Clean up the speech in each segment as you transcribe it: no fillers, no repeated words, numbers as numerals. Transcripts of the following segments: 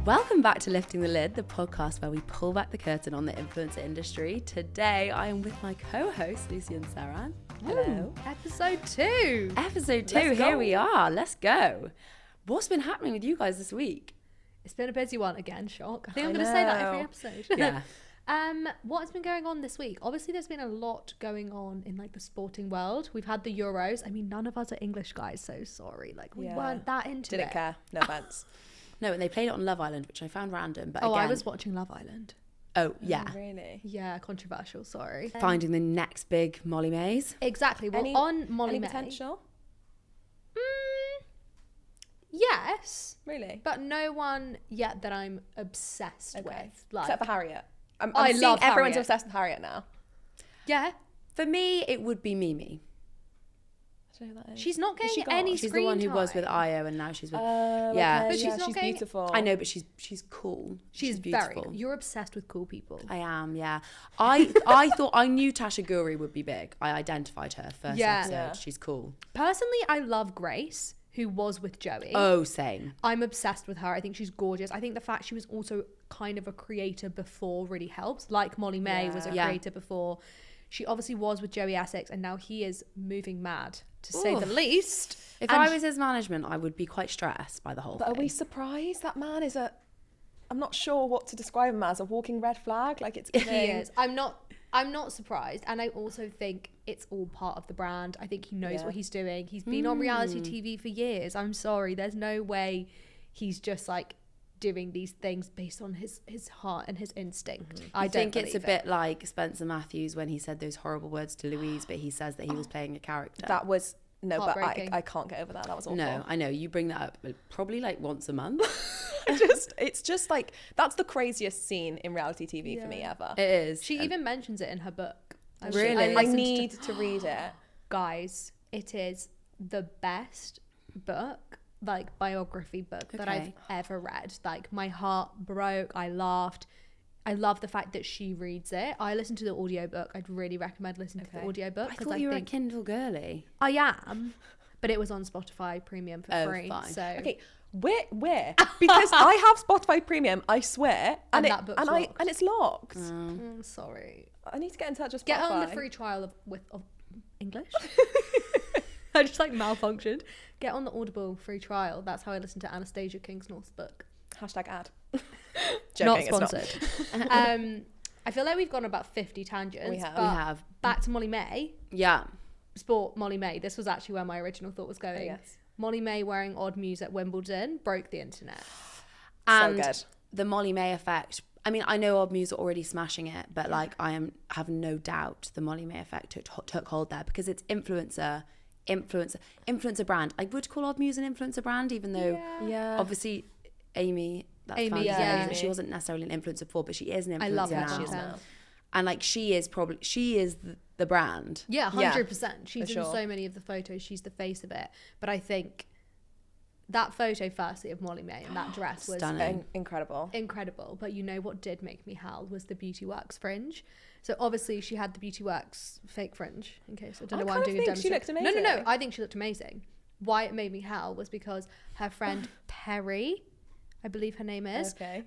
Welcome back to Lifting the Lid, the podcast where we pull back the curtain on the influencer industry. Today, I am with my co-hosts, Lucy and Seran. Hello. Episode 2. Episode 2, here we are. Let's go. What's been happening with you guys this week? It's been a busy one again, shock. I think I'm going to say that every episode. Yeah. What's been going on this week? Obviously, there's been a lot going on in like the sporting world. We've had the Euros. I mean, none of us are English guys, so sorry. Like, we weren't that into it. Didn't care. No offense. No, and they played it on Love Island, which I found random. But I was watching Love Island. Oh, yeah. Oh, really? Yeah, controversial, sorry. Finding the next big Molly Mays. Exactly. Well, on Molly May. Potential? Yes. Really? But no one yet that I'm obsessed with. Like, Except for Harriet. I'm I seeing love everyone's Harriet. obsessed with Harriet now. yeah. For me, it would be Mimi. I don't know who that is. She's not Has she getting got- any She's screen the one who time. was with Io and now she's with... Oh, Yeah. okay. But she's yeah, not she's getting- beautiful. I know, but she's cool. She's beautiful. very. You're obsessed with cool people. I am, yeah. I thought I knew Tasha Guri would be big. I identified her first episode. Yeah. She's cool. Personally, I love Grace, who was with Joey. Oh, same. I'm obsessed with her. I think she's gorgeous. I think the fact she was also kind of a creator before really helps. Like Molly May was a Yeah. creator before. She obviously was with Joey Essex, and now he is moving mad, to say the Oof. least. If And I was his management, I would be quite stressed by the whole But are thing. we surprised? That man is I'm not sure what to describe him as, a walking red flag. Like, it's he giving- is. I'm not surprised, and I also think it's all part of the brand. I think he knows what he's doing. He's been on reality TV for years. I'm sorry, there's no way he's just like doing these things based on his heart and his instinct. I don't think it's a believe it. bit like Spencer Matthews when he said those horrible words to Louise, but he says that he was playing a character. That was... No, but Heartbreaking. I can't get over that. That was awful. No, I know. You bring that up probably like once a month. It's just like, that's the craziest scene in reality TV for me ever. It is. She even mentions it in her book. Really? I listened need to read it. Guys, it is the best book, like biography book that I've Okay. ever read. Like, my heart broke. I laughed. I love the fact that she reads it. I listened to the audiobook. I'd really recommend listening to the audiobook. I 'cause thought you were a think Kindle girly. I am, but it was on Spotify Premium for Oh, free. fine. So Okay, where? Because I have Spotify Premium, I swear, And and that book's locked. it's locked. I'm sorry. I need to get in touch with Spotify. Get on the free trial of English. I just like malfunctioned. Get on the Audible free trial. That's how I listened to Anastasia Kingsnorth's book. Hashtag ad. Not Joking, it's sponsored. I feel like we've gone about 50 tangents. We have. but We have. Back to Molly May. Yeah. Sport Molly May. This was actually where my original thought was going. yes. Molly May wearing odd muse at Wimbledon broke the internet. And good. the Molly May effect. I mean, I know Odd Muse are already smashing it, but like have no doubt the Molly May effect took hold there because it's influencer brand. I would call Odd Muse an influencer brand, even though Yeah. obviously Amy, that's Amy, founded yeah. Amy, she wasn't necessarily an influencer before, but she is an influencer I love now. her she is content. now. And like she is the brand. Yeah, Yeah, 100%. She's in sure. so many of the photos. She's the face of it. But I think that photo, firstly, of Molly May in that dress was Stunning. Incredible. incredible. But you know what did make me howl was the Beauty Works fringe. So obviously she had the Beauty Works fake fringe, in case I don't I know why I'm kind of doing a think she demonstration. looked No. amazing. I think she looked amazing. Why it made me howl was because her friend Perry, I believe her name is, Okay.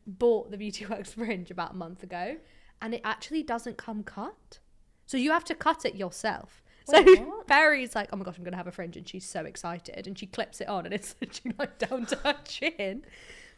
bought the Beauty Works fringe about a month ago, and it actually doesn't come cut. So you have to cut it yourself. So Wait, what? Barry's like, oh my gosh, I'm going to have a fringe. And she's so excited. And she clips it on and it's literally like down to her chin.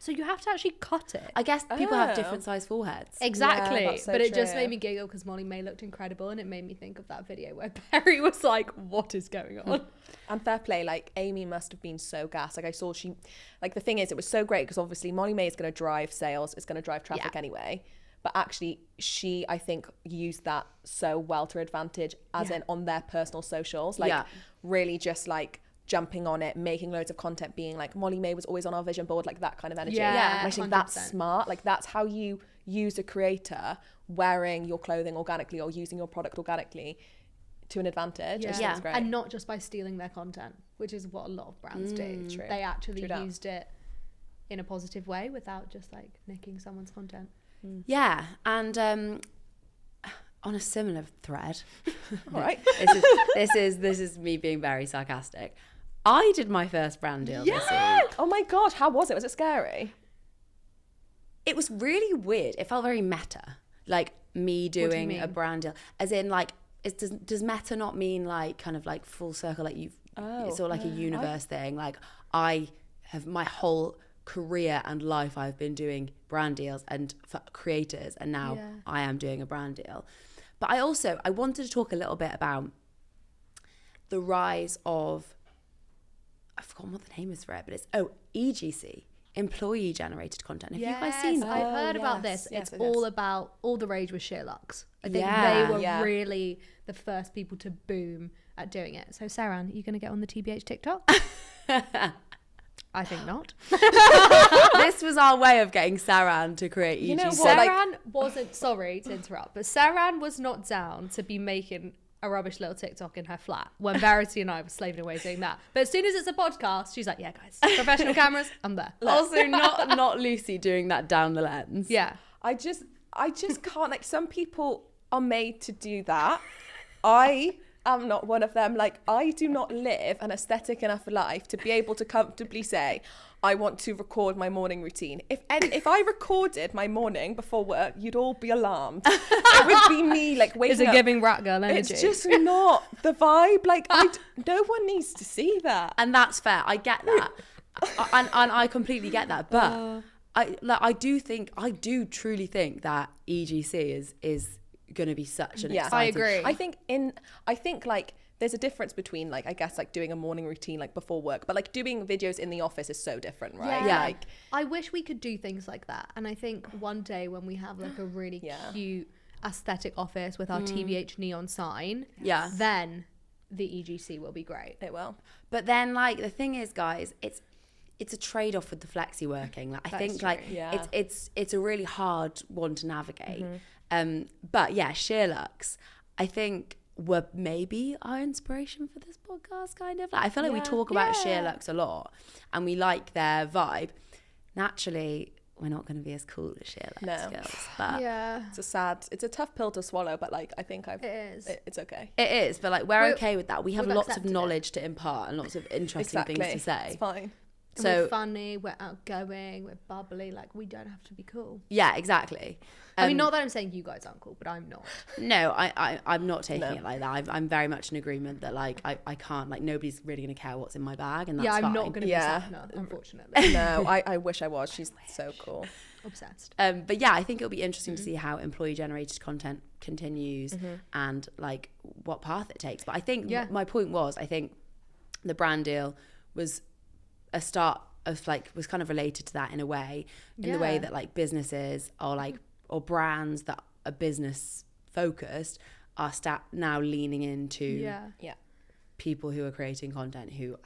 So you have to actually cut it. I guess people have Oh. different size foreheads. Exactly. that's so but it just true. made me giggle because Molly May looked incredible. And it made me think of that video where Barry was like, what is going on? And fair play, like Amy must have been so gassed. Like I saw the thing is, it was so great because obviously Molly May is going to drive sales, it's going to drive traffic Yeah. anyway. But actually, she, I think, used that so well to her advantage, as in on their personal socials. Like, Yeah. really just like jumping on it, making loads of content, being like, Molly May was always on our vision board, like that kind of energy. Yeah, And I think that's 100%. smart. Like, that's how you use a creator wearing your clothing organically or using your product organically to an advantage. I just think Yeah. it's great. And not just by stealing their content, which is what a lot of brands do. True. They actually True that. used it in a positive way without just like nicking someone's content. Yeah, and on a similar thread, All right. this is me being very sarcastic. I did my first brand deal this week. Oh my gosh, how was it? Was it scary? it was really weird. It felt very meta, like me doing a brand deal, as in like, does meta not mean like kind of like full circle, like it's sort of like a universe thing. Like I have my whole career and life I've been doing brand deals and for creators, and now I am doing a brand deal. But I wanted to talk a little bit about the rise of, I've forgotten what the name is for it, but it's EGC, employee generated content. Have you guys seen that? I've heard about this. It's all about, all the rage with Sherlock's. I think they were really the first people to boom at doing it. So Seran, are you going to get on the TBH TikTok? I think not. This was our way of getting Seran to create EGC. You know what, Seran wasn't, sorry to interrupt, but Seran was not down to be making a rubbish little TikTok in her flat when Verity and I were slaving away doing that. But as soon as it's a podcast, she's like, yeah, guys, professional cameras, I'm there. Also, not Lucy doing that down the lens. Yeah. I just can't, like, some people are made to do that. I am not one of them. Like, I do not live an aesthetic enough life to be able to comfortably say, I want to record my morning routine. If I recorded my morning before work, you'd all be alarmed. It would be me like waking up. Is it giving rat girl energy? It's just not the vibe. Like, no one needs to see that. And that's fair. I get that. and I completely get that. But I do truly think that EGC is going to be such an exciting. I agree. I think like there's a difference between, like, I guess, like doing a morning routine like before work, but like doing videos in the office is so different, right? Yeah. Like, I wish we could do things like that. And I think one day when we have like a really cute aesthetic office with our TBH neon sign, then the EGC will be great. it will. But then, like, the thing is, guys, it's a trade-off with the flexi working. Like, I think like it's a really hard one to navigate. But yeah, Sherlock's, I think, were maybe our inspiration for this podcast, kind of. Like, I feel like we talk about Sherlock's a lot and we like their vibe. Naturally, we're not going to be as cool as Sherlock's girls, but it's a tough pill to swallow, but like I think it's okay. It is, but like we're okay with that. We have lots of knowledge to impart and lots of interesting things to say. It's fine. And we're funny, we're outgoing, we're bubbly. Like, we don't have to be cool. Yeah, exactly. I mean, not that I'm saying you guys aren't cool, but I'm not. No, I'm not taking it like that. I'm very much in agreement that, like, I can't, like, nobody's really going to care what's in my bag, and that's fine. I'm not going to be Sapna, unfortunately. No, I wish I was. She's so cool. Obsessed. But yeah, I think it'll be interesting to see how employee-generated content continues and, like, what path it takes. But I think my point was, I think the brand deal was a start of, like, was kind of related to that in a way, in the way that, like, businesses or, like, or brands that are business focused are now leaning into people who are creating content who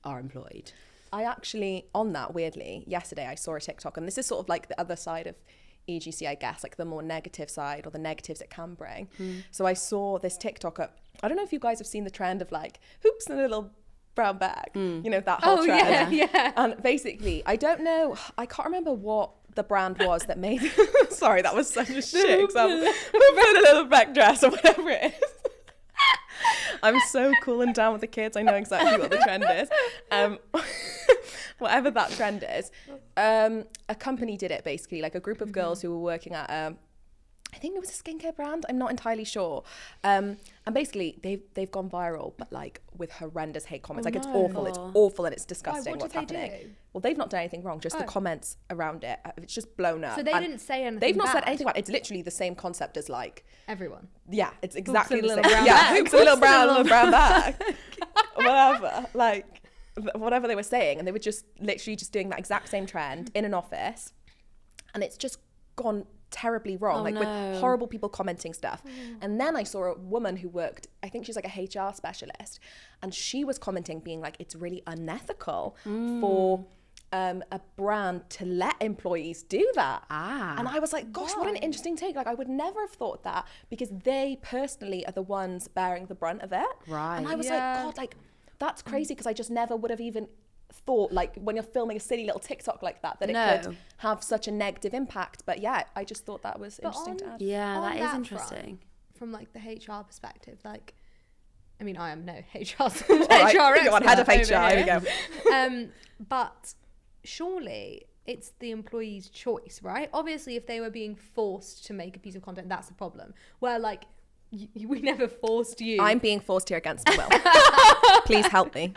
are employed. I actually, on that, weirdly, yesterday I saw a TikTok, and this is sort of like the other side of EGC, I guess, like the more negative side or the negatives it can bring. So I saw this TikTok I don't know if you guys have seen the trend of, like, hoops in a little brown bag, you know, that whole trend. Yeah. And basically, I don't know, I can't remember what the brand was that made sorry, that was such a shit example. Put a little black dress or whatever it is. I'm so cool and down with the kids. I know exactly what the trend is. Whatever that trend is, a company did it, basically, like a group of girls who were working at I think it was a skincare brand, I'm not entirely sure, and basically they've gone viral, but like with horrendous hate comments. It's awful and it's disgusting. What's happening? Well, they've not done anything wrong, just the comments around it, it's just blown up. So they didn't say anything. They've not said anything about it. It's literally the same concept as, like, everyone. Yeah, it's exactly the same. Hoops a little brown bag. Whatever, like, whatever they were saying, and they were just literally just doing that exact same trend in an office, and it's just gone terribly wrong, with horrible people commenting stuff. And then I saw a woman who worked, I think she's like a HR specialist, and she was commenting, being like, it's really unethical for a brand to let employees do that. And I was like, gosh, what an interesting take. Like, I would never have thought that, because they personally are the ones bearing the brunt of it. Right. And I was like, God, like, that's crazy, because I just never would have even thought, like, when you're filming a silly little TikTok like that it could have such a negative impact. But yeah, I just thought that was interesting to add. Yeah, that is interesting. From, like, the HR perspective, like, I mean, I am no HR right, expert. head of HR, here we go. But surely it's the employee's choice, right? Obviously, if they were being forced to make a piece of content, that's the problem. Where like we never forced you. I'm being forced here against my will. Please help me.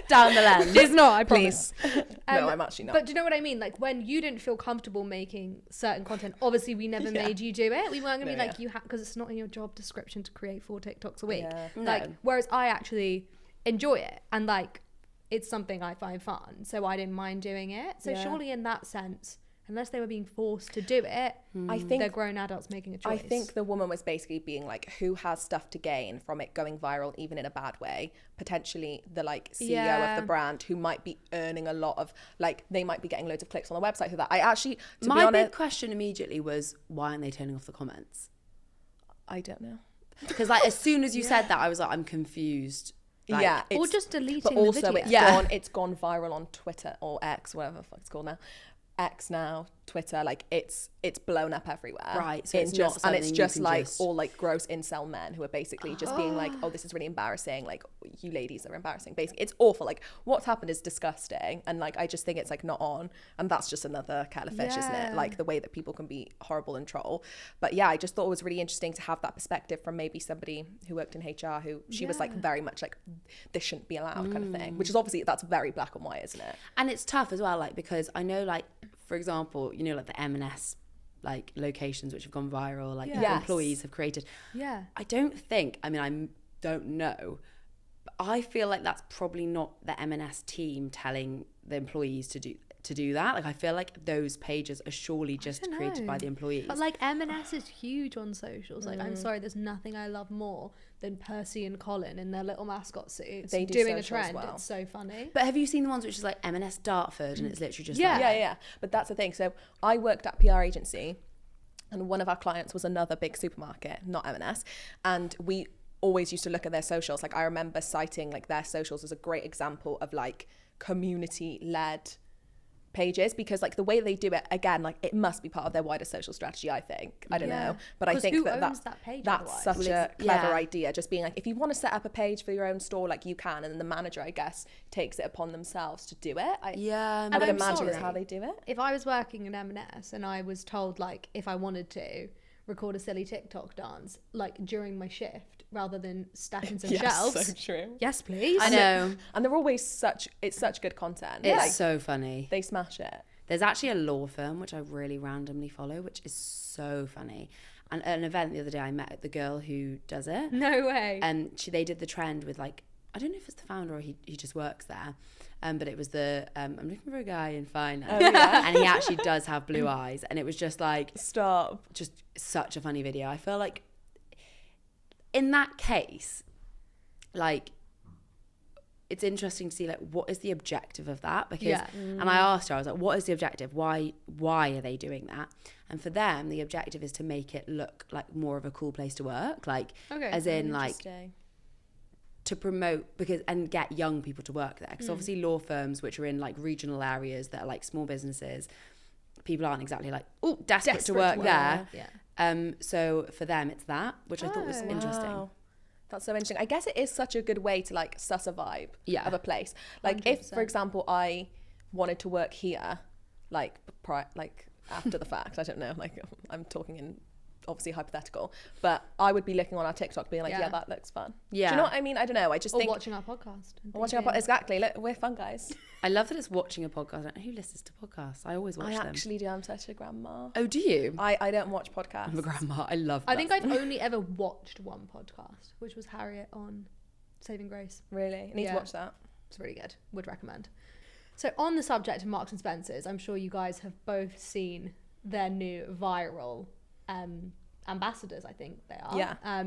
Down the lens. It's not, I promise. Please. No, I'm actually not. But do you know what I mean? Like when you didn't feel comfortable making certain content, obviously we never made you do it. We weren't going to be like, you have, because it's not in your job description to create 4 TikToks a week. Yeah. Like, whereas I actually enjoy it and like it's something I find fun. So I didn't mind doing it. So surely in that sense, unless they were being forced to do it, I think they're grown adults making a choice. I think the woman was basically being like, who has stuff to gain from it going viral, even in a bad way? Potentially the like CEO of the brand who might be earning a lot of, like, they might be getting loads of clicks on the website for that. I actually, to be honest, big question immediately was, why aren't they turning off the comments? I don't know. Because like as soon as you said that, I was like, I'm confused. Like, or just deleting but also the video. it's gone viral on Twitter or X, whatever the fuck it's called now. X now, Twitter, like it's blown up everywhere. Right. So it's just, not and it's just like just... all like gross incel men who are basically just being like, oh, this is really embarrassing. Like, you ladies are embarrassing. Basically, it's awful. Like, what's happened is disgusting. And like, I just think it's like not on. And that's just another kettle of fish, isn't it? Like the way that people can be horrible and troll. But yeah, I just thought it was really interesting to have that perspective from maybe somebody who worked in HR who she was like very much like, this shouldn't be allowed kind of thing. Which is obviously, that's very black and white, isn't it? And it's tough as well, like, because I know, like, for example, you know, like the M&S like locations which have gone viral, like employees have created. Yeah. I don't think, I mean, I don't know, but I feel like that's probably not the M&S team telling the employees to do that. Like, I feel like those pages are surely just created by the employees. But like M&S is huge on socials. Like, I'm sorry, there's nothing I love more than Percy and Colin in their little mascot suits. They doing a trend. Well. It's so funny. But have you seen the ones which is like M&S Dartford and it's literally just yeah. But that's the thing. So I worked at a PR agency and one of our clients was another big supermarket, not M&S, and we always used to look at their socials. Like, I remember citing like their socials as a great example of like community-led pages, because like the way they do it, again, like it must be part of their wider social strategy, I think. I don't know, but I think that's such a clever idea, just being like, if you want to set up a page for your own store, like you can, and then the manager, I guess, takes it upon themselves to do it. I would imagine is how they do it. If I was working in M&S and I was told like if I wanted to record a silly TikTok dance like during my shift rather than stacking some shelves. So true. Yes, please. I know. And they're always such good content. It's like, so funny. They smash it. There's actually a law firm which I really randomly follow, which is so funny. And at an event the other day, I met the girl who does it. No way. And they did the trend with like, I don't know if it's the founder or he just works there. But it was I'm looking for a guy in finance. Oh, yeah. And he actually does have blue eyes. And it was just like... Stop. Just such a funny video. I feel like in that case, like, it's interesting to see like what is the objective of that, because and I asked her, I was like, what is the objective? Why are they doing that? And for them, the objective is to make it look like more of a cool place to work, like as in like to promote, because and get young people to work there, because obviously law firms which are in like regional areas that are like small businesses, people aren't exactly like desperate to work there. So for them it's that, which I thought was interesting. That's so interesting. I guess it is such a good way to like suss a vibe of a place. Like 100%. If, for example, I wanted to work here, like after the fact, I don't know, like I'm talking in obviously hypothetical, but I would be looking on our TikTok being like, yeah, that looks fun. Yeah. Do you know what I mean? I don't know. I just think watching our podcast. Exactly. Look, we're fun guys. I love that it's watching a podcast. I don't know who listens to podcasts. I always watch them. I actually do. I'm such a grandma. Oh, do you? I don't watch podcasts. I'm a grandma. I love that. I think I've only ever watched one podcast, which was Harriet on Saving Grace. Really? I need to watch that. It's really good. Would recommend. So on the subject of Marks and Spencer's, I'm sure you guys have both seen their new viral ambassadors, I think they are. Yeah.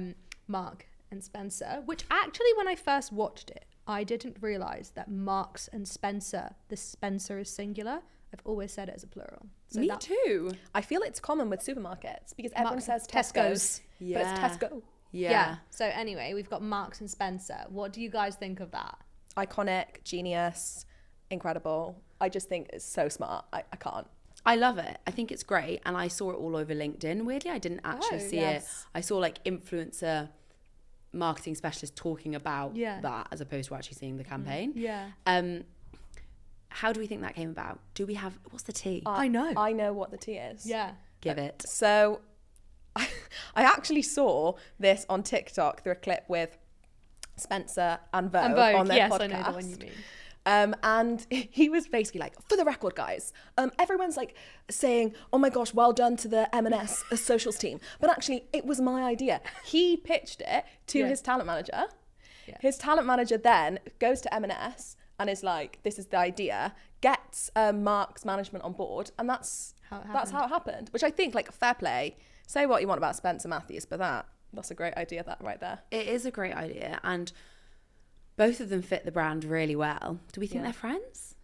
Mark and Spencer, which actually when I first watched it, I didn't realise that Marks and Spencer, the Spencer is singular. I've always said it as a plural. So Me too. I feel it's common with supermarkets because everyone says Tesco's, but it's Tesco. Yeah. So anyway, we've got Marks and Spencer. What do you guys think of that? Iconic, genius, incredible. I just think it's so smart. I can't. I love it. I think it's great. And I saw it all over LinkedIn. Weirdly, I didn't actually see it. I saw like influencer marketing specialists talking about that as opposed to actually seeing the campaign. how do we think that came about? Do we have, what's the tea? I know. I know what the tea is. Yeah. Give it. So I actually saw this on TikTok through a clip with Spencer and Vogue, on their yes, podcast. I know the one you mean. And he was basically like, for the record, guys, everyone's like saying, oh my gosh, well done to the M&S socials team. But actually, it was my idea. He pitched it to his talent manager. Yeah. His talent manager then goes to M&S and is like, this is the idea, gets Mark's management on board. And that's how it happened, which I think, like, fair play. Say what you want about Spencer Matthews, but that's a great idea, that right there. It is a great idea. And both of them fit the brand really well. Do we think they're friends?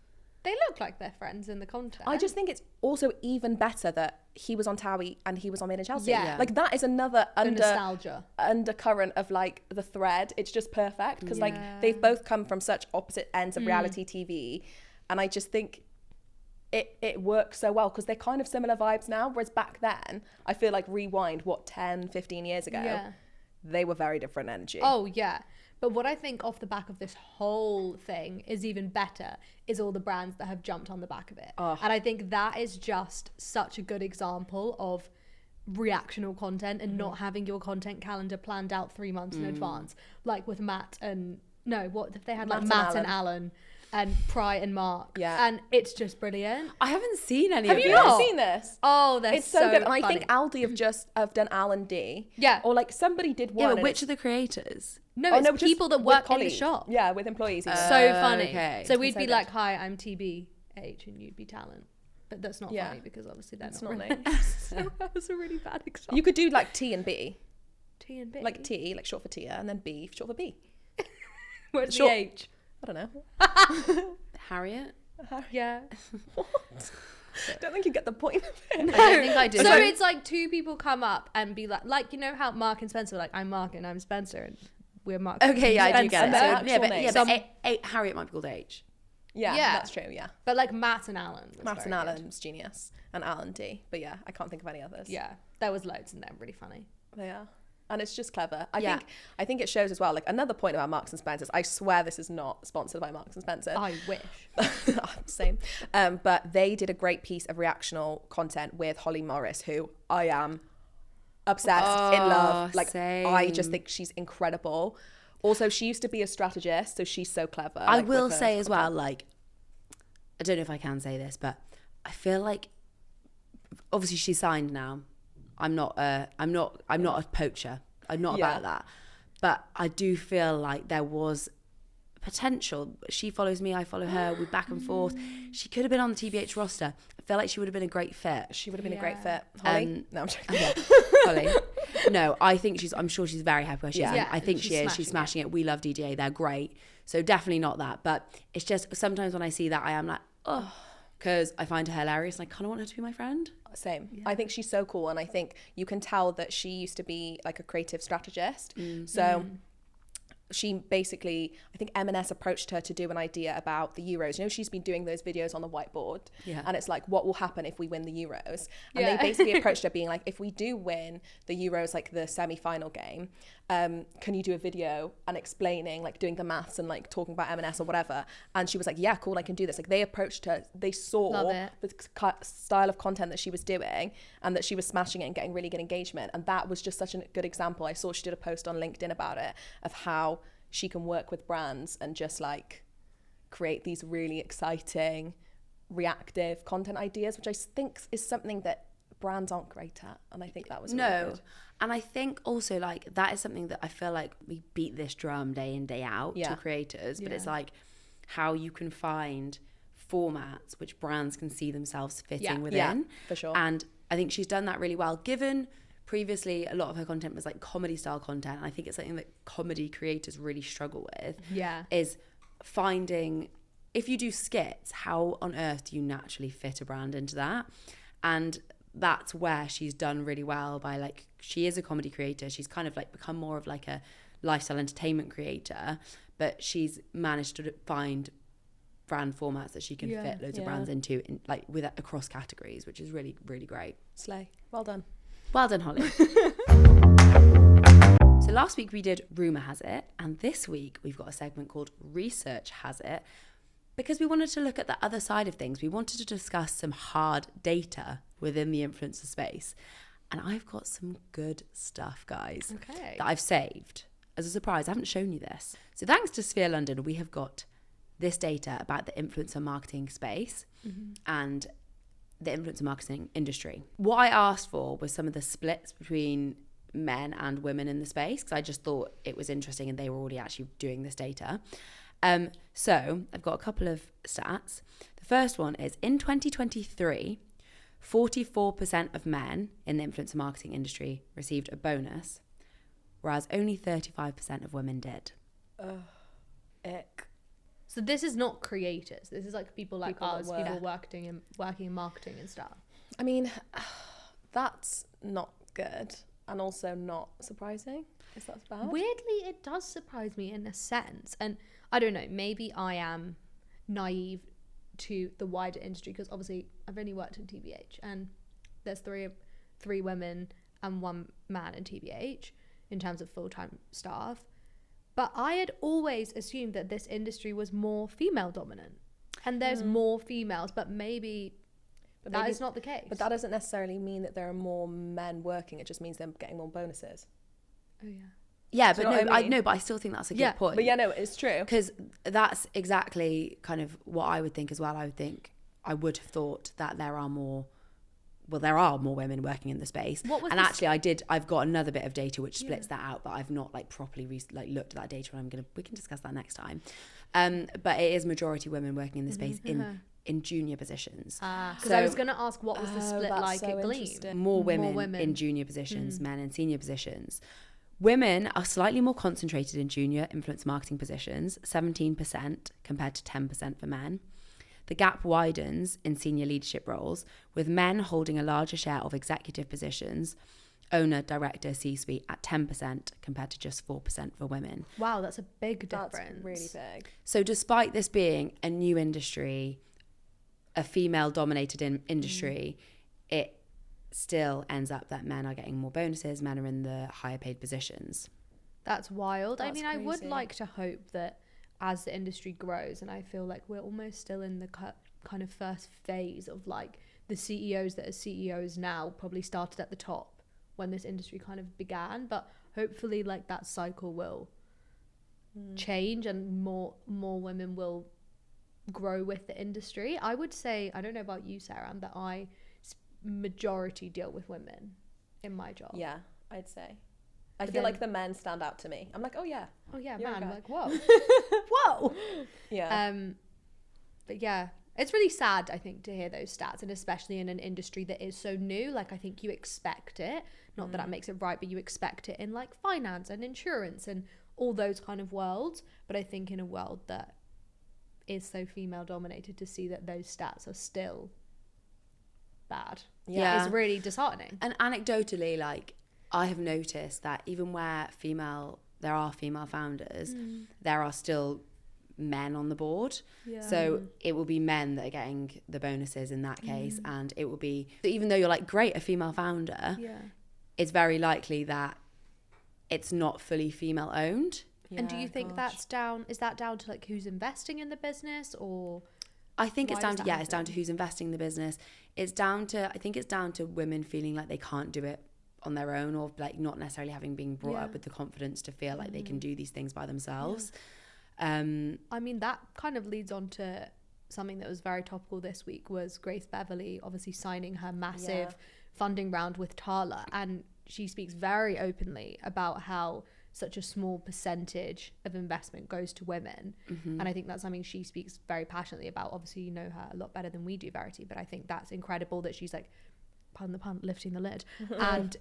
They look like they're friends in the content. I just think it's also even better that he was on Towie and he was on Made in Chelsea. Yeah. Like, that is another nostalgia undercurrent of, like, the thread. It's just perfect because like they've both come from such opposite ends of reality TV, and I just think it works so well because they're kind of similar vibes now, whereas back then I feel like rewind 10 15 years ago, they were very different energy. Oh yeah. But what I think off the back of this whole thing is even better is all the brands that have jumped on the back of it. Oh. And I think that is just such a good example of reactional content and not having your content calendar planned out 3 months in advance. Like with Matt and, no, what if they had like Matt and Alan and Pry and Mark. Yeah. And it's just brilliant. I haven't seen any Have of you this. not seen this? Oh, It's so good. And I think Aldi have done Alan D. Yeah. Or like somebody did one. Yeah, but and which are the creators? No, it's just people that with work in the colleagues. shop. Yeah, with employees. So funny. Okay. So we'd So be good. like, hi, I'm TBH and you'd be talent. But that's not funny because obviously that's not nice. So that was a really bad example. You could do like T and B. T and B. Like T, like short for Tia, and then B, short for B. Where's short- the H? I don't know. Harriet? Yeah. What? Don't think you get the point of it. I don't think I do. So it's like two people come up and be like, you know how Mark and Spencer were like, I'm Mark and I'm Spencer and we're Mark. Okay, yeah, I do get it. Spencer. So, yeah, Actual but Harriet might be called H. Yeah, Yeah. that's true, yeah. But like Matt and Alan. Was Matt very and good. Alan's genius. And Alan D. But yeah, I can't think of any others. Yeah, there was loads and they're really funny. They are. And it's just clever. I think it shows as well. Like, another point about Marks and Spencer's, I swear this is not sponsored by Marks and Spencer. I wish. Same. But they did a great piece of reactional content with Holly Morris, who I am obsessed, in love. Like, I just think she's incredible. Also, she used to be a strategist, so she's so clever. I will say as well, like, I don't know if I can say this, but I feel like obviously she's signed now. I'm not a poacher. I'm not about that. But I do feel like there was potential. She follows me, I follow her, we're back and forth. She could have been on the TBH roster. I feel like she would have been a great fit. She would have been a great fit. Holly? No, I'm joking. Yeah, Holly. No, I'm sure she's very happy where she is. Yeah, I think she is. She's smashing it. We love DDA. They're great. So definitely not that. But it's just sometimes when I see that, I am like, oh, because I find her hilarious and I kind of want her to be my friend. Same. Yeah. I think she's so cool, and I think you can tell that she used to be like a creative strategist. So she basically, I think M&S approached her to do an idea about the Euros. You know, she's been doing those videos on the whiteboard, and it's like, what will happen if we win the Euros? And they basically approached her being like, if we do win the Euros, like the semi-final game, can you do a video and explaining, like doing the maths and like talking about M&S or whatever? And she was like, yeah, cool, I can do this. Like, they approached her, they saw the style of content that she was doing and that she was smashing it and getting really good engagement. And that was just such a good example. I saw she did a post on LinkedIn about it, of how she can work with brands and just like create these really exciting reactive content ideas, which I think is something that brands aren't great at. And I think that was really good. And I think also like that is something that I feel like we beat this drum day in, day out to creators, but it's like how you can find formats which brands can see themselves fitting within. Yeah, for sure. And I think she's done that really well, given previously a lot of her content was like comedy style content. And I think it's something that comedy creators really struggle with. Yeah. Is finding, if you do skits, how on earth do you naturally fit a brand into that? And that's where she's done really well by, like, she is a comedy creator. She's kind of like become more of like a lifestyle entertainment creator, but she's managed to find brand formats that she can fit loads of brands into, like with across categories, which is really, really great. Slay. Well done. Well done, Holly. So last week we did Rumour Has It, and this week we've got a segment called Research Has It. because we wanted to look at the other side of things. We wanted to discuss some hard data within the influencer space. And I've got some good stuff, guys, that I've saved as a surprise. I haven't shown you this. So thanks to Sphere London, we have got this data about the influencer marketing space and the influencer marketing industry. What I asked for was some of the splits between men and women in the space, because I just thought it was interesting and they were already actually doing this data. So I've got a couple of stats. The first one is in 2023, 44% of men in the influencer marketing industry received a bonus, whereas only 35% of women did. Ick. So this is not creators. This is like people like us, that people working in marketing and stuff. I mean, that's not good and also not surprising. Is that bad? Weirdly, it does surprise me in a sense. And I don't know, maybe I am naive to the wider industry, because obviously I've only worked in TBH and there's three women and one man in TBH in terms of full-time staff. But I had always assumed that this industry was more female dominant, and there's more females, but maybe that is not the case. But that doesn't necessarily mean that there are more men working. It just means they're getting more bonuses. Oh yeah. Yeah, Do but you know no, what I mean? but I still think that's a good point. But yeah, no, it's true. Because that's exactly kind of what I would think as well. I would have thought that there are more women working in the space. I've got another bit of data which splits that out, but I've not like properly looked at that data, and we can discuss that next time. But it is majority women working in the space in junior positions. Because I was going to ask, what was the split like at Gleam? More women in junior positions, men in senior positions. Women are slightly more concentrated in junior influence marketing positions, 17% compared to 10% for men. The gap widens in senior leadership roles, with men holding a larger share of executive positions, owner, director, C-suite at 10% compared to just 4% for women. Wow, that's a big difference. That's really big. So despite this being a new industry, a female-dominated industry, it still ends up that men are getting more bonuses, men are in the higher paid positions. That's wild. That's I would crazy. like to hope that as the industry grows, and I feel like we're almost still in the kind of first phase of like the CEOs that are CEOs now probably started at the top when this industry kind of began, but hopefully like that cycle will change and more women will grow with the industry. I would say, I don't know about you, Seran, that I majority deal with women in my job. Yeah, I'd say. I feel like the men stand out to me. I'm like, oh yeah, man, I'm like, whoa. whoa. Yeah. But yeah, it's really sad, I think, to hear those stats, and especially in an industry that is so new. Like, I think you expect it, not that makes it right, but you expect it in like finance and insurance and all those kind of worlds. But I think in a world that is so female dominated, to see that those stats are still bad is really disheartening. And anecdotally, like, I have noticed that even where there are female founders, there are still men on the board. Yeah. So it will be men that are getting the bonuses in that case. And it will be, even though you're like, great, a female founder, it's very likely that it's not fully female owned. Yeah, and do you think is that down to like who's investing in the business, or? I think it's down to who's investing in the business. I think it's down to women feeling like they can't do it on their own, or like not necessarily having been brought up with the confidence to feel like they can do these things by themselves. I mean, that kind of leads on to something that was very topical this week, was Grace Beverley obviously signing her massive funding round with Tala, and she speaks very openly about how such a small percentage of investment goes to women. And I think that's something she speaks very passionately about. Obviously, you know her a lot better than we do, Verity, but I think that's incredible that she's like, pardon the pun, lifting the lid and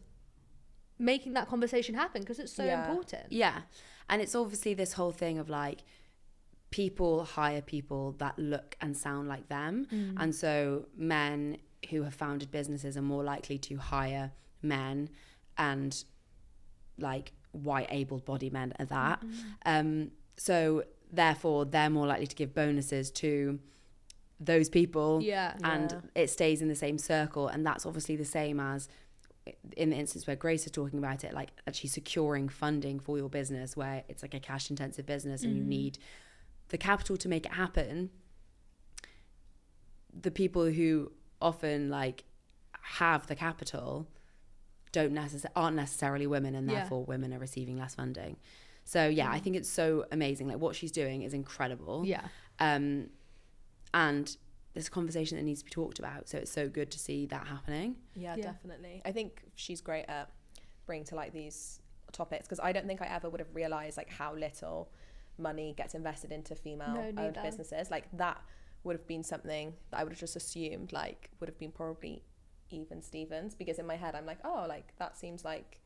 making that conversation happen, because it's so important. Yeah. And it's obviously this whole thing of like, people hire people that look and sound like them. And so men who have founded businesses are more likely to hire men, and like white able-bodied men at that. So therefore they're more likely to give bonuses to those people, and it stays in the same circle. And that's obviously the same as in the instance where Grace is talking about it, like actually securing funding for your business, where it's like a cash intensive business and you need the capital to make it happen. the people who often like have the capital aren't necessarily women, and therefore women are receiving less funding. So I think it's so amazing. Like what she's doing is incredible. And there's a conversation that needs to be talked about. So it's so good to see that happening. Yeah, definitely. I think she's great at bringing to light these topics, because I don't think I ever would have realised like how little money gets invested into female-owned businesses. Like that would have been something that I would have just assumed like would have been probably even Stevens, because in my head I'm like, oh, like that seems like,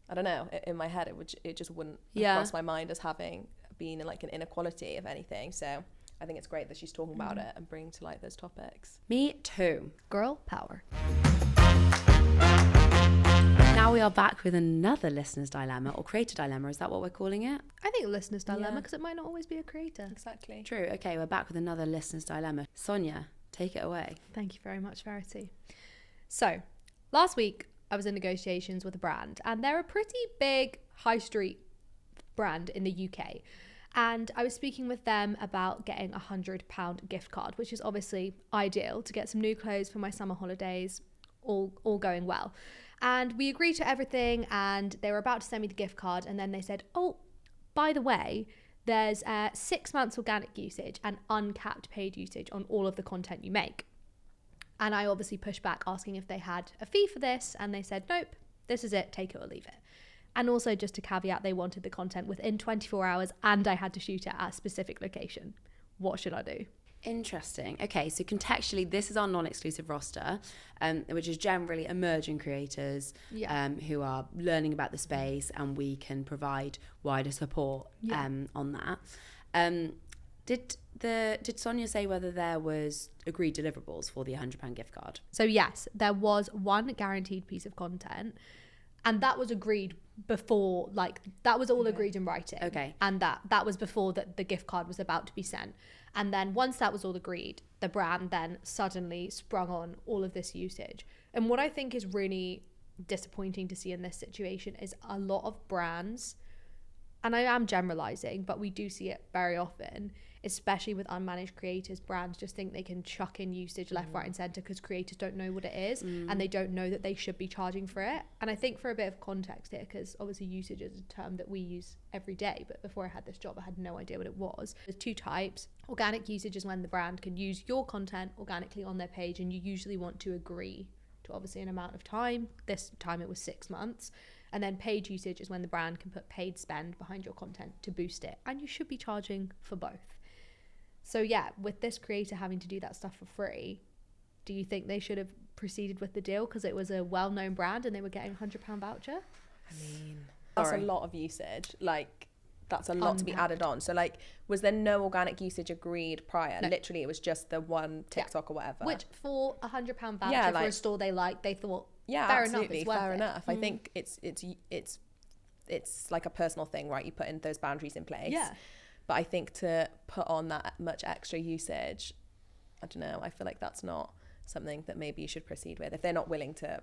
I don't know, in my head it just wouldn't cross my mind as having been like an inequality of anything. So I think it's great that she's talking about it and bringing to light those topics. Me too. Girl power. Now we are back with another listener's dilemma, or creator dilemma. Is that what we're calling it? I think listener's dilemma, because it might not always be a creator. Exactly. True. Okay, we're back with another listener's dilemma. Sonia, take it away. Thank you very much, Verity. So, last week I was in negotiations with a brand, and they're a pretty big high street brand in the UK. And I was speaking with them about getting a £100 gift card, which is obviously ideal to get some new clothes for my summer holidays, all going well. And we agreed to everything, and they were about to send me the gift card, and then they said, oh, by the way, there's 6 months organic usage and uncapped paid usage on all of the content you make. And I obviously pushed back asking if they had a fee for this, and they said, nope, this is it, take it or leave it. And also, just to caveat, they wanted the content within 24 hours and I had to shoot it at a specific location. What should I do? Interesting. Okay, so contextually, this is our non-exclusive roster, which is generally emerging creators who are learning about the space, and we can provide wider support on that. Did Sonia say whether there was agreed deliverables for the £100 gift card? So yes, there was one guaranteed piece of content, and that was agreed before, like that was all agreed in writing. Okay. And that was before the gift card was about to be sent. And then once that was all agreed, the brand then suddenly sprung on all of this usage. And what I think is really disappointing to see in this situation is a lot of brands, and I am generalizing, but we do see it very often, especially with unmanaged creators. Brands just think they can chuck in usage left, right and center because creators don't know what it is and they don't know that they should be charging for it. And I think for a bit of context here, because obviously usage is a term that we use every day, but before I had this job I had no idea what it was. There's two types. Organic usage is when the brand can use your content organically on their page, and you usually want to agree to obviously an amount of time. This time it was 6 months. And then paid usage is when the brand can put paid spend behind your content to boost it, and you should be charging for both. So yeah, with this creator having to do that stuff for free, do you think they should have proceeded with the deal because it was a well-known brand and they were getting a £100 voucher? I mean, that's a lot of usage. Like, that's a lot to be added on. So like, was there no organic usage agreed prior? No. Literally, it was just the one TikTok or whatever. Which for a £100 voucher for a store they like, they thought, fair enough, it's worth it. I think it's like a personal thing, right? You put in those boundaries in place. Yeah. But I think to put on that much extra usage, I don't know, I feel like that's not something that maybe you should proceed with if they're not willing to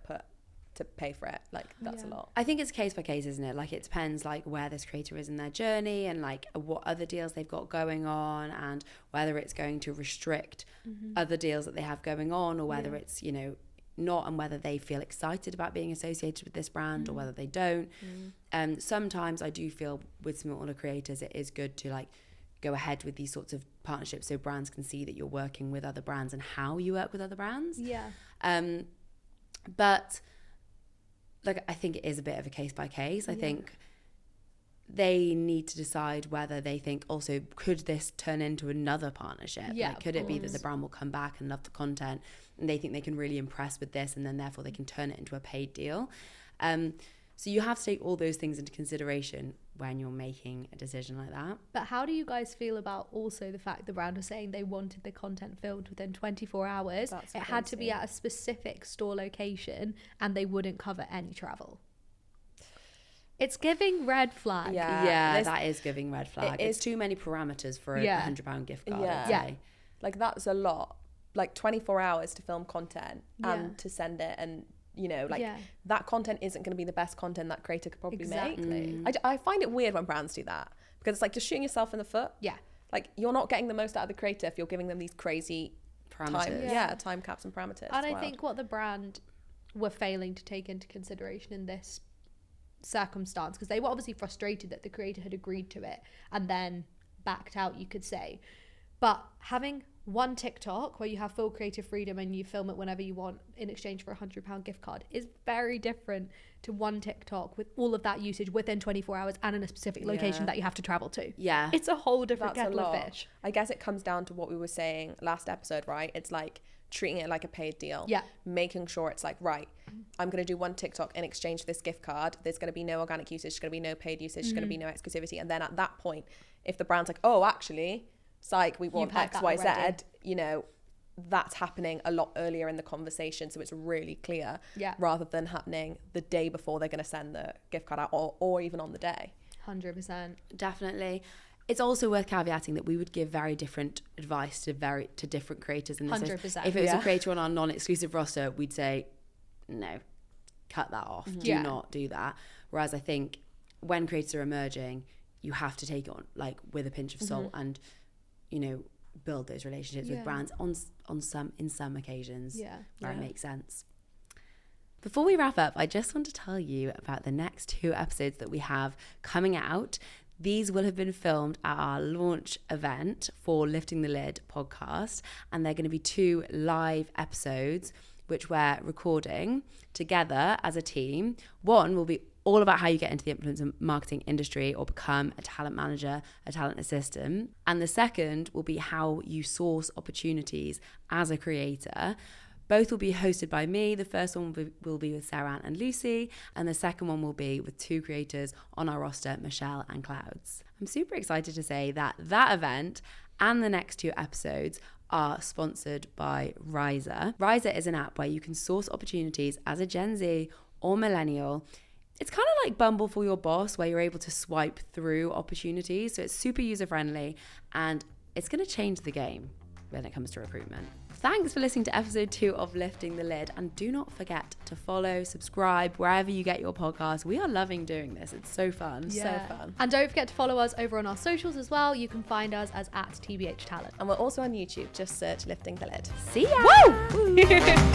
pay for it. Like, that's a lot. I think it's case by case, isn't it? Like, it depends like where this creator is in their journey and like what other deals they've got going on, and whether it's going to restrict other deals that they have going on, or whether it's, you know, not, and whether they feel excited about being associated with this brand or whether they don't. Sometimes I do feel with smaller creators it is good to like go ahead with these sorts of partnerships so brands can see that you're working with other brands and how you work with other brands. But like, I think it is a bit of a case by case. I think they need to decide whether they think also, could this turn into another partnership? Like, could it be that the brand will come back and love the content and they think they can really impress with this, and then therefore they can turn it into a paid deal? So you have to take all those things into consideration when you're making a decision like that. But how do you guys feel about also the fact the brand was saying they wanted the content filmed within 24 hours? It had to be at a specific store location and they wouldn't cover any travel. It's giving red flag. Yeah, that is giving red flag. It's too many parameters for a £100 gift card. Yeah. Like, that's a lot. Like, 24 hours to film content and to send it, and you know, like that content isn't going to be the best content that creator could probably make. I find it weird when brands do that, because it's like just shooting yourself in the foot. Like, you're not getting the most out of the creator if you're giving them these crazy time caps and parameters. And I think what the brand were failing to take into consideration in this circumstance, because they were obviously frustrated that the creator had agreed to it and then backed out, you could say, but having one TikTok where you have full creative freedom and you film it whenever you want in exchange for a £100 gift card is very different to one TikTok with all of that usage within 24 hours and in a specific location that you have to travel to. Yeah. It's a whole different kettle of fish. I guess it comes down to what we were saying last episode, right? It's like treating it like a paid deal. Yeah. Making sure it's like, right, I'm going to do one TikTok in exchange for this gift card. There's going to be no organic usage. There's going to be no paid usage. There's going to be no exclusivity. And then at that point, if the brand's like, oh, actually, psych, we want X, Y, Z, you know, that's happening a lot earlier in the conversation, so it's really clear, rather than happening the day before they're going to send the gift card out, or even on the day. 100%. Definitely. It's also worth caveating that we would give very different advice to different creators in this. 100%. If it was a creator on our non-exclusive roster, we'd say, no, cut that off. Do not do that. Whereas I think when creators are emerging, you have to take it on like with a pinch of salt and, you know, build those relationships with brands on some occasions where it makes sense. Before we wrap up, I just want to tell you about the next 2 episodes that we have coming out. These will have been filmed at our launch event for Lifting the Lid podcast, and they're going to be 2 live episodes which we're recording together as a team. One will be all about how you get into the influencer marketing industry or become a talent manager, a talent assistant. And the second will be how you source opportunities as a creator. Both will be hosted by me. The first one will be with Seran and Lucy, and the second one will be with 2 creators on our roster, Michelle and Clouds. I'm super excited to say that event and the next 2 episodes are sponsored by Riser. Riser is an app where you can source opportunities as a Gen Z or millennial. It's kind of like Bumble for your boss, where you're able to swipe through opportunities. So it's super user-friendly, and it's going to change the game when it comes to recruitment. Thanks for listening to episode 2 of Lifting the Lid, and do not forget to follow, subscribe, wherever you get your podcast. We are loving doing this. It's so fun. So fun. And don't forget to follow us over on our socials as well. You can find us as @TBH Talent. And we're also on YouTube. Just search Lifting the Lid. See ya! Woo!